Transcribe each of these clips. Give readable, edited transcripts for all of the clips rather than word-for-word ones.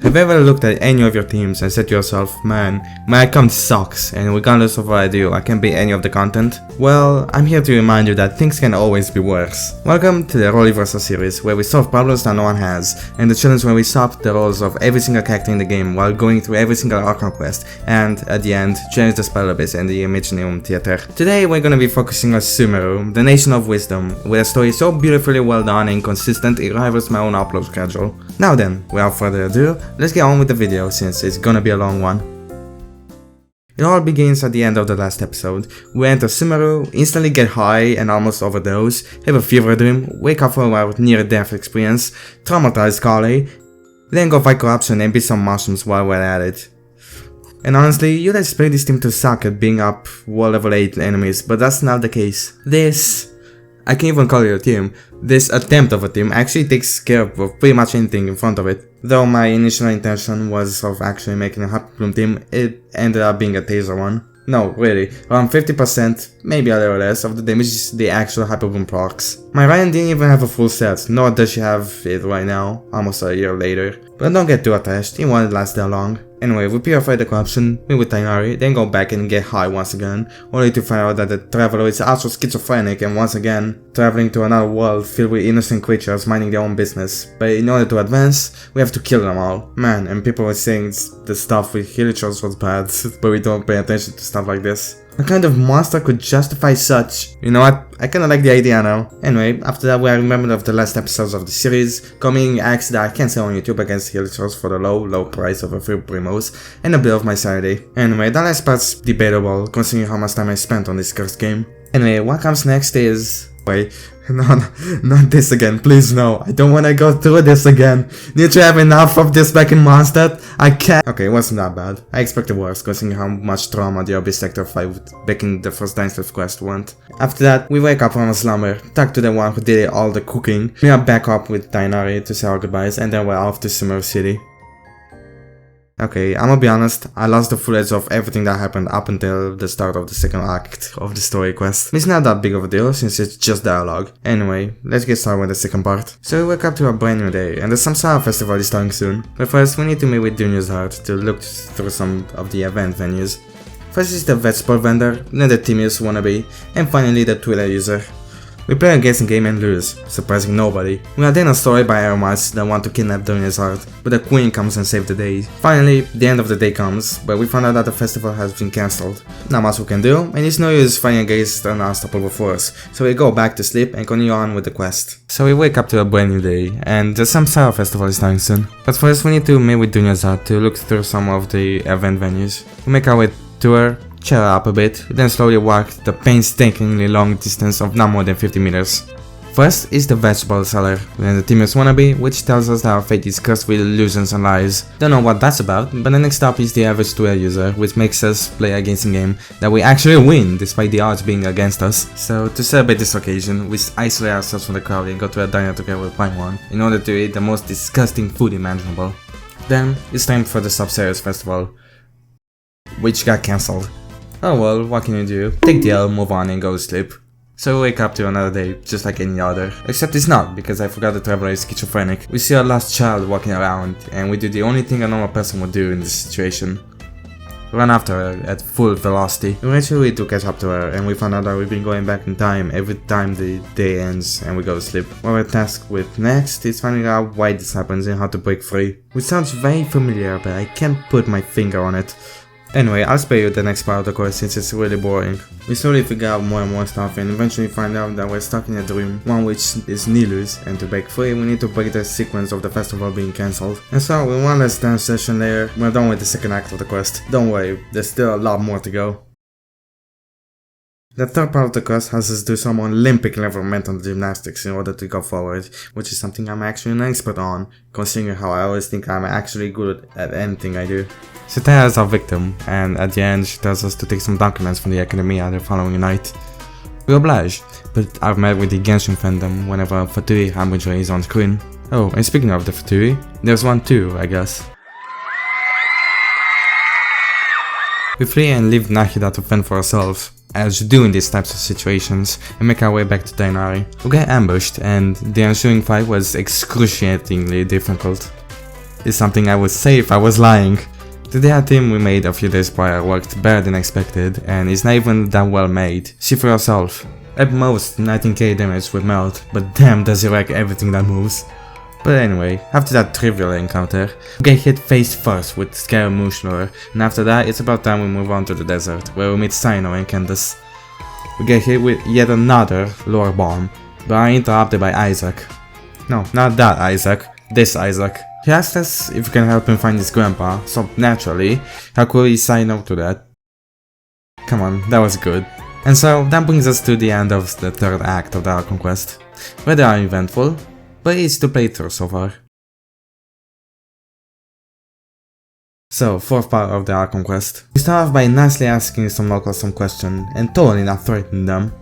Have you ever looked at any of your teams and said to yourself, man, my account sucks and regardless of what I do, I can't beat any of the content? Well, I'm here to remind you that things can always be worse. Welcome to the Role Reversal series, where we solve problems that no one has, and the challenge where we swap the roles of every single character in the game while going through every single Archon quest, and at the end, change the spell abyss and the Imaginarium Theater. Today we're gonna be focusing on Sumeru, the Nation of Wisdom, with a story so beautifully well done and consistent it rivals my own upload schedule. Now then, without further ado, let's get on with the video since it's gonna be a long one. It all begins at the end of the last episode. We enter Sumeru, instantly get high and almost overdose, have a fever dream, wake up from our near-death experience, traumatize Carly, then go fight corruption and beat some mushrooms while we're at it. And honestly, you'd expect this team to suck at being up world level 8 enemies, but that's not the case. I can't even call it a team. This attempt of a team actually takes care of pretty much anything in front of it. Though my initial intention was of actually making a Happy Bloom team, it ended up being a taser one. No, really, around 50%, maybe a little less, of the damage is the actual Hyper Bloom procs. My Ryan didn't even have a full set, nor does she have it right now, almost a year later. But don't get too attached, it won't last that long. Anyway, we purify the corruption, meet with Tighnari, then go back and get high once again, only to find out that the traveler is also schizophrenic and once again, traveling to another world filled with innocent creatures minding their own business. But in order to advance, we have to kill them all. Man, and people were saying the stuff with Hilichos was bad, but we don't pay attention to stuff like this. What kind of monster could justify such? You know what? I kinda like the idea now. Anyway, after that we are remembered of the last episodes of the series, coming acts that I can't sell on YouTube against Hilichos for the low price of a few primos, and a bit of my sanity. Anyway, that last part's debatable, considering how much time I spent on this cursed game. Anyway, what comes next is... Wait, no, not this again, please no, I don't wanna go through this again. Need to have enough of this back in Mondstadt? I can't. Okay, it wasn't that bad. I expected worse, considering how much trauma the Abyss Sector 5 back in the first Dynasty quest went. After that, we wake up from a slumber, talk to the one who did all the cooking, we are back up with Tighnari to say our goodbyes, and then we're off to Sumeru City. Okay, I'm gonna be honest, I lost the full edge of everything that happened up until the start of the second act of the story quest. It's not that big of a deal since it's just dialogue. Anyway, let's get started with the second part. So we wake up to a brand new day, and the Samsara festival is starting soon. But first, we need to meet with Dunya's Heart to look through some of the event venues. First is the vegetable vendor, then the Timius wannabe, and finally the Twitter user. We play a guessing game and lose, surprising nobody. We are then assaulted by aromats that want to kidnap Dunya's Heart, but the queen comes and saves the day. Finally, the end of the day comes, but we find out that the festival has been cancelled. Not much we can do, and it's no use fighting against an unstoppable force, so we go back to sleep and continue on with the quest. So we wake up to a brand new day, and the Samsara festival is starting soon. But first we need to meet with Dunya's Heart to look through some of the event venues. We make our way to her, cheer up a bit, then slowly walk the painstakingly long distance of not more than 50 meters. First is the vegetable seller, then the Timius wannabe, which tells us that our fate is cursed with illusions and lies. Don't know what that's about, but the next up is the average Twitter user, which makes us play a guessing game that we actually win despite the odds being against us. So to celebrate this occasion, we isolate ourselves from the crowd and go to a diner together with Paimon in order to eat the most disgusting food imaginable. Then it's time for the Samsara festival, which got cancelled. Oh well, what can you do? Take the L, move on and go to sleep. So we wake up to another day, just like any other. Except it's not, because I forgot the traveler is schizophrenic. We see our lost child walking around, and we do the only thing a normal person would do in this situation. Run after her at full velocity. Eventually we do catch up to her, and we find out that we've been going back in time every time the day ends and we go to sleep. What we're tasked with next is finding out why this happens and how to break free. Which sounds very familiar, but I can't put my finger on it. Anyway, I'll spare you the next part of the quest since it's really boring. We slowly figure out more and more stuff and eventually find out that we're stuck in a dream, one which is Nilu's, and to break free we need to break the sequence of the festival being cancelled. And so, with one last dance session later, we're done with the second act of the quest. Don't worry, there's still a lot more to go. The third part of the quest has us do some Olympic level mental gymnastics in order to go forward, which is something I'm actually an expert on, considering how I always think I'm actually good at anything I do. Sataya is our victim, and at the end she tells us to take some documents from the Academia the following night. We oblige, but I've met with the Genshin fandom whenever Fatui Harbinger is on screen. Oh, and speaking of the Fatui, there's one too, I guess. We flee and leave Nahida to fend for ourselves, as you do in these types of situations, and make our way back to Tighnari. We get ambushed, and the ensuing fight was excruciatingly difficult. is something I would say if I was lying. The DA team we made a few days prior worked better than expected and is not even that well made. See for yourself. At most 19k damage with melt, but damn does it wreck everything that moves. But anyway, after that trivial encounter, we get hit face first with Scaramouche, and after that it's about time we move on to the desert, where we meet Sino and Candace. We get hit with yet another lore bomb, but are interrupted by Isaac. No, not that Isaac, this Isaac. He asked us if we can help him find his grandpa, so naturally, how could he say no to that? Come on, that was good. And so, that brings us to the end of the third act of the Archon quest. Rather uneventful, but it's to play through so far. So, fourth part of the Archon quest. We start off by nicely asking some locals some question, and totally not threatening them.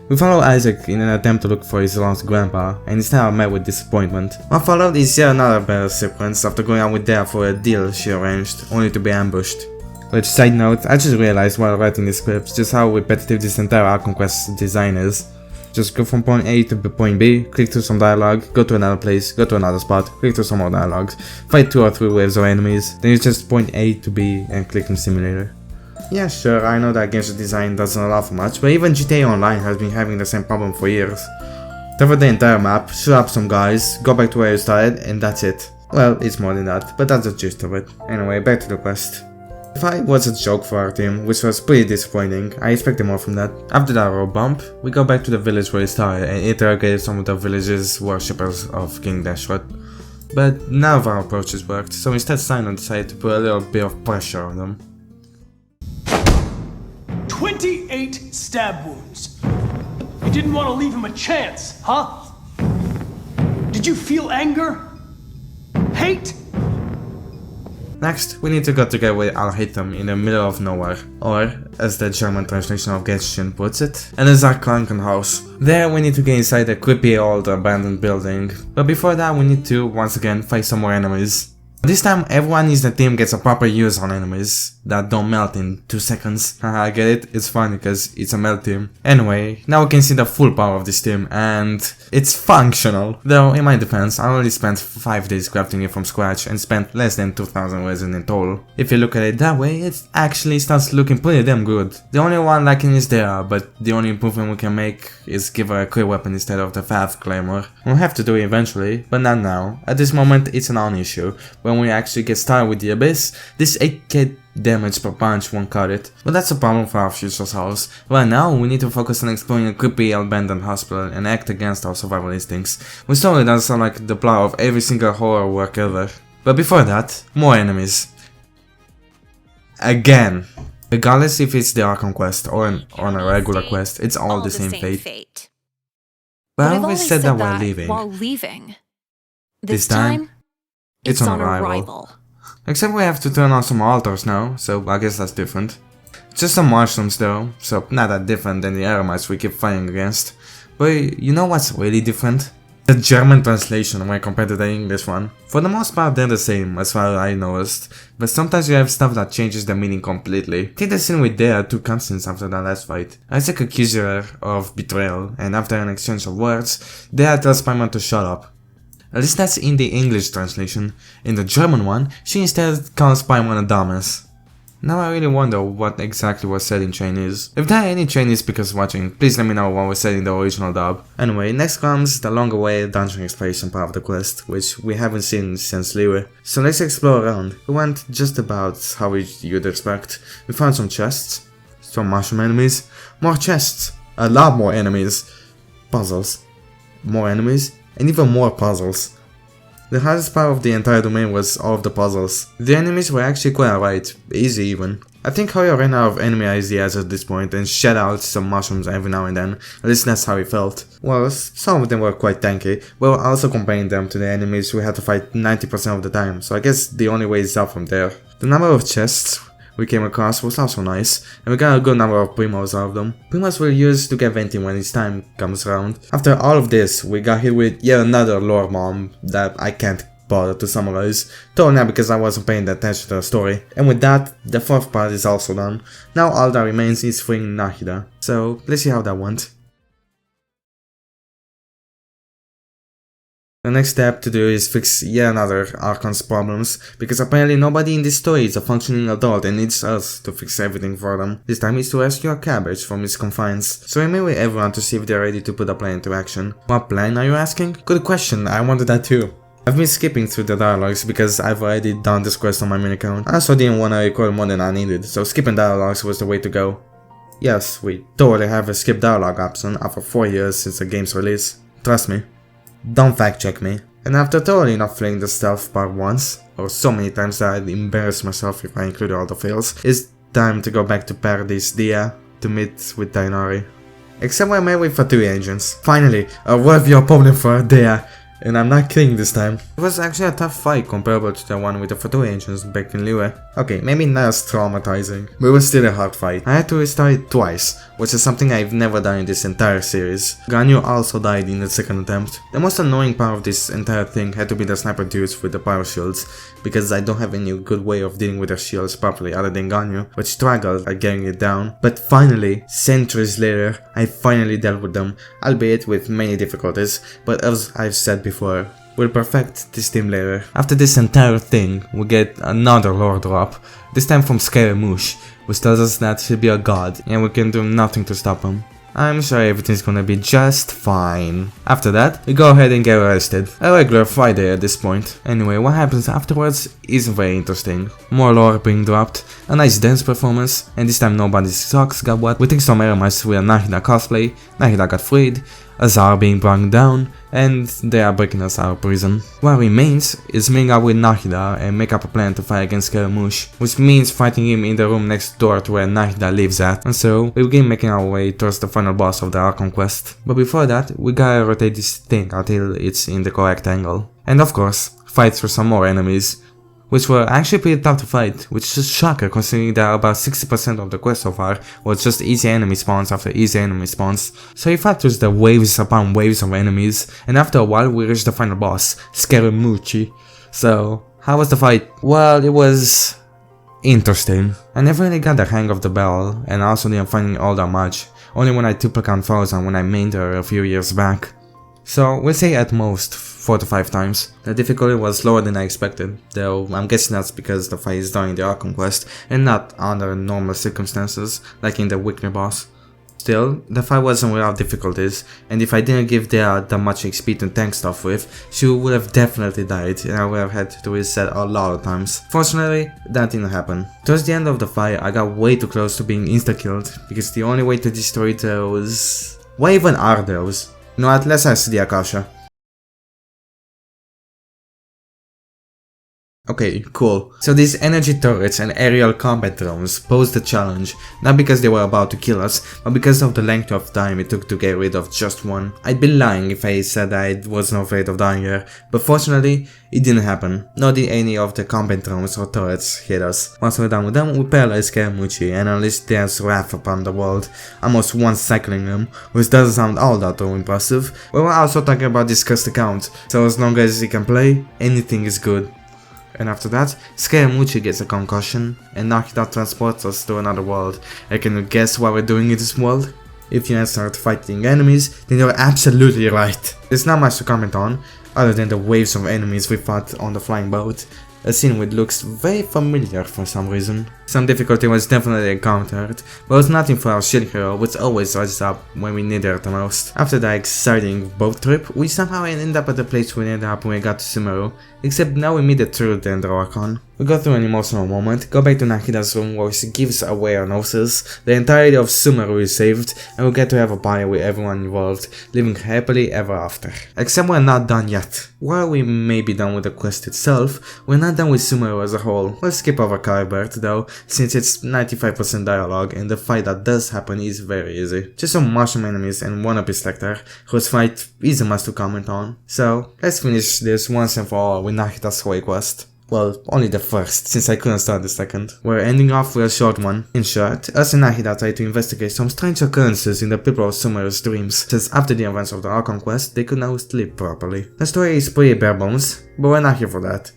We follow Isaac in an attempt to look for his lost grandpa, and instead are met with disappointment. What followed is yet another better sequence after going out with Dea for a deal she arranged, only to be ambushed. Which, side note, I just realized while writing this script just how repetitive this entire Archon quest design is. Just go from point A to point B, click through some dialogue, go to another place, go to another spot, click through some more dialogues, fight 2 or 3 waves of enemies, then it's just point A to B and click in simulator. Yeah, sure, I know that Genshin design doesn't allow for much, but even GTA Online has been having the same problem for years. Cover the entire map, shoot up some guys, go back to where you started, and that's it. Well, it's more than that, but that's the gist of it. Anyway, back to the quest. The fight was a joke for our team, which was pretty disappointing. I expected more from that. After that road bump, we go back to the village where we started and interrogate some of the village's worshippers of King Dashwood. But none of our approaches worked, so instead Sino decided to put a little bit of pressure on them. 28 stab wounds. You didn't want to leave him a chance, huh? Did you feel anger? Hate? Next, we need to go together with Al-Haytham in the middle of nowhere, or, as the German translation of Genshin puts it, an Kranken house. There we need to get inside a creepy old abandoned building, but before that we need to, once again, fight some more enemies. This time everyone in the team gets a proper use on enemies that don't melt in 2 seconds. Haha, I get it, it's funny because it's a melt team. Anyway, now we can see the full power of this team and it's functional. Though, in my defense, I only spent 5 days crafting it from scratch and spent less than 2000 resin in total. If you look at it that way, it actually starts looking pretty damn good. The only one lacking is there, but the only improvement we can make is give her a crit weapon instead of the Fav Claymore. We'll have to do it eventually, but not now. At this moment, it's a non-issue. When we actually get started with the Abyss, this 8k damage per punch won't cut it, but that's a problem for our future selves. Right now, we need to focus on exploring a creepy abandoned hospital and act against our survival instincts, which totally does sound like the plot of every single horror work ever. But before that, more enemies. Again. Regardless if it's the Archon quest or on a regular quest, it's all the same fate. But I always said that while leaving. This time, it's on arrival. Except we have to turn on some altars now, so I guess that's different. Just some mushrooms though, so not that different than the eremites we keep fighting against. But you know what's really different? The German translation when compared to the English one. For the most part they're the same as far as I noticed, but sometimes you have stuff that changes the meaning completely. Take the scene with Dea 2 cutscenes after that last fight. Isaac accuses her of betrayal, and after an exchange of words, Dea tells Paimon to shut up. At least that's in the English translation. In the German one, she instead calls Paimon a dumbass. Now I really wonder what exactly was said in Chinese. If there are any Chinese speakers watching, please let me know what was said in the original dub. Anyway, next comes the long awaited dungeon exploration part of the quest, which we haven't seen since Liyue. So let's explore around. We went just about how you'd expect. We found some chests, some mushroom enemies, more chests, a lot more enemies, puzzles, more enemies, and even more puzzles. The hardest part of the entire domain was all of the puzzles. The enemies were actually quite alright, easy even. I think Hoyo ran out of enemy ideas at this point and shed out some mushrooms every now and then, at least that's how it felt. Well, some of them were quite tanky, but we're also comparing them to the enemies we had to fight 90% of the time, so I guess the only way is up from there. The number of chests we came across was also nice, and we got a good number of primos out of them. Primos were used to get venting when its time comes around. After all of this, we got hit with yet another lore bomb that I can't bother to summarize, totally not because I wasn't paying attention to the story. And with that, the fourth part is also done. Now all that remains is freeing Nahida, so let's see how that went. The next step to do is fix yet another Archon's problems, because apparently nobody in this story is a functioning adult and needs us to fix everything for them. This time is to rescue a cabbage from its confines. So I met with everyone to see if they're ready to put a plan into action. What plan, are you asking? Good question, I wanted that too. I've been skipping through the dialogues because I've already done this quest on my main account. I also didn't want to record more than I needed, so skipping dialogues was the way to go. Yes, we totally have a skip dialogue option after 4 years since the game's release. Trust me. Don't fact check me. And after totally not playing the stealth part once, or so many times that I'd embarrass myself if I include all the fails, it's time to go back to Paradise Dia to meet with Dainari. Except when I met with Fatui agents. Finally, a worthy opponent for Dia. And I'm not kidding this time. It was actually a tough fight comparable to the one with the Fatui agents back in Liyue. Okay, maybe not as traumatizing, but it was still a hard fight. I had to restart it twice, which is something I've never done in this entire series. Ganyu also died in the second attempt. The most annoying part of this entire thing had to be the sniper dudes with the pyro shields, because I don't have any good way of dealing with their shields properly other than Ganyu, which struggled at getting it down. But finally, centuries later, I finally dealt with them, albeit with many difficulties, but as I've said before, we'll perfect this team later. After this entire thing, we get another lore drop, this time from Scaramouche, which tells us that he'll be a god and we can do nothing to stop him. I'm sure everything's gonna be just fine. After that, we go ahead and get arrested. A regular Friday at this point. Anyway, what happens afterwards isn't very interesting. More lore being dropped, a nice dance performance, and this time nobody's socks got wet. We think Sumeru must with a Nahida cosplay, Nahida got freed, Azar being brought down, and they are breaking us out of prison. What remains is meeting up with Nahida and make up a plan to fight against Scaramouche, which means fighting him in the room next door to where Nahida lives at, and so we begin making our way towards the final boss of the Archon quest. But before that, we gotta rotate this thing until it's in the correct angle. And of course, fight through some more enemies, which were actually pretty tough to fight, which is a shocker considering that about 60% of the quest so far was just easy enemy spawns after easy enemy spawns. So we fight through the waves upon waves of enemies, and after a while we reach the final boss, Scaramouche. So, how was the fight? Well, it was interesting. I never really got the hang of the battle, and I also didn't find it all that much, only when I took account 1000 when I mained her a few years back. So, we'll say at most 4 to 5 times. The difficulty was lower than I expected, though I'm guessing that's because the fight is done in the Archon quest and not under normal circumstances, like in the weekly boss. Still, the fight wasn't without difficulties, and if I didn't give Dea that much XP to tank stuff with, she would have definitely died and I would have had to reset a lot of times. Fortunately, that didn't happen. Towards the end of the fight, I got way too close to being insta-killed, because the only way to destroy those... What even are those? No, at least I see the Akasha. Okay, cool. So these energy turrets and aerial combat drones posed a challenge, not because they were about to kill us, but because of the length of time it took to get rid of just one. I'd be lying if I said I wasn't afraid of dying here, but fortunately, it didn't happen. Nor did any of the combat drones or turrets hit us. Once we're done with them, we paralyze Scaramouche and unleash Death's wrath upon the world, almost one-cycling him, which doesn't sound all that too impressive, but we're also talking about this cursed account, so as long as he can play, anything is good. And after that, Scaramouche gets a concussion, and Nahida transports us to another world. And can you guess what we're doing in this world? If you start fighting enemies, then you're absolutely right. There's not much to comment on, other than the waves of enemies we fought on the flying boat. A scene which looks very familiar for some reason. Some difficulty was definitely encountered, but it was nothing for our shield hero, which always rises up when we need her the most. After that exciting boat trip, we somehow end up at the place we ended up when we got to Sumeru, except now we meet the truth and the Archon. We go through an emotional moment, go back to Nahida's room where she gives away our noses, the entirety of Sumeru is saved, and we get to have a party with everyone involved, living happily ever after. Except we're not done yet. While we may be done with the quest itself, we're not done with Sumeru as a whole. We'll skip over Caribert though, since it's 95% dialogue and the fight that does happen is very easy. Just some mushroom enemies and one Abyss Lecter, whose fight isn't much to comment on. So, let's finish this once and for all with Nahida's Sway quest. Well, only the first, since I couldn't start the second. We're ending off with a short one. In short, us and Nahida try to investigate some strange occurrences in the people of Sumeru's dreams, since after the events of the Archon quest, they could now sleep properly. The story is pretty bare bones, but we're not here for that.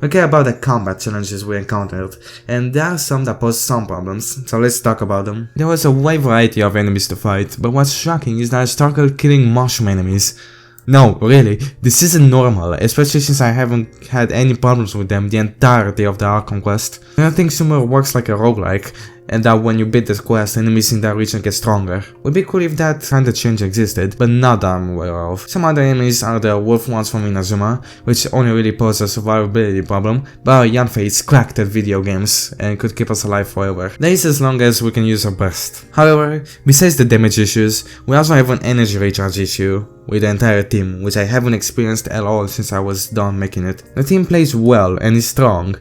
We care about the combat challenges we encountered, and there are some that pose some problems, so let's talk about them. There was a wide variety of enemies to fight, but what's shocking is that I struggled killing mushroom enemies. No, really, this isn't normal, especially since I haven't had any problems with them the entirety of the Archon quest. And I think Sumeru works like a roguelike, and that when you beat this quest, enemies in that region get stronger. Would be cool if that kind of change existed, but not that I'm aware of. Some other enemies are the wolf ones from Inazuma, which only really pose a survivability problem, but Yanfei is cracked at video games and could keep us alive forever. That is as long as we can use our best. However, besides the damage issues, we also have an energy recharge issue with the entire team, which I haven't experienced at all since I was done making it. The team plays well and is strong,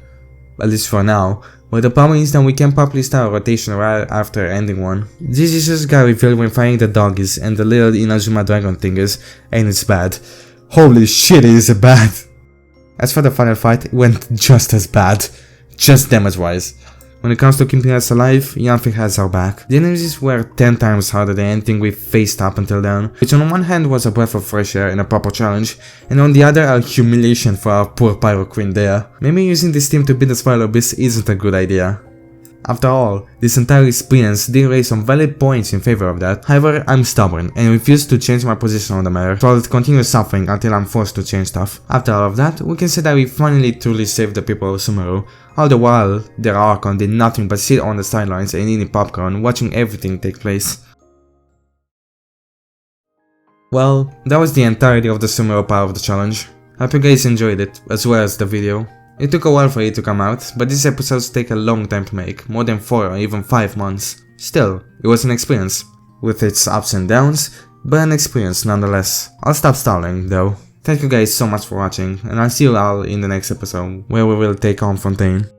at least for now, but the problem is that we can't properly start a rotation right after ending one. This issues got revealed when fighting the doggies and the little Inazuma dragon thingies, and it's bad. Holy shit, is it bad! As for the final fight, it went just as bad, just damage wise. When it comes to keeping us alive, Yanfei has our back. The enemies were 10 times harder than anything we faced up until then, which on one hand was a breath of fresh air and a proper challenge, and on the other a humiliation for our poor pyro queen there. Maybe using this team to beat the Spiral Abyss isn't a good idea. After all, this entire experience did raise some valid points in favor of that. However, I'm stubborn and refuse to change my position on the matter, so I'll continue suffering until I'm forced to change stuff. After all of that, we can say that we finally truly saved the people of Sumeru. All the while, their Archon did nothing but sit on the sidelines and eating popcorn, watching everything take place. Well, that was the entirety of the Sumeru part of the challenge. I hope you guys enjoyed it, as well as the video. It took a while for it to come out, but these episodes take a long time to make, more than 4 or even 5 months. Still, it was an experience, with its ups and downs, but an experience nonetheless. I'll stop stalling though. Thank you guys so much for watching, and I'll see you all in the next episode, where we will take on Fontaine.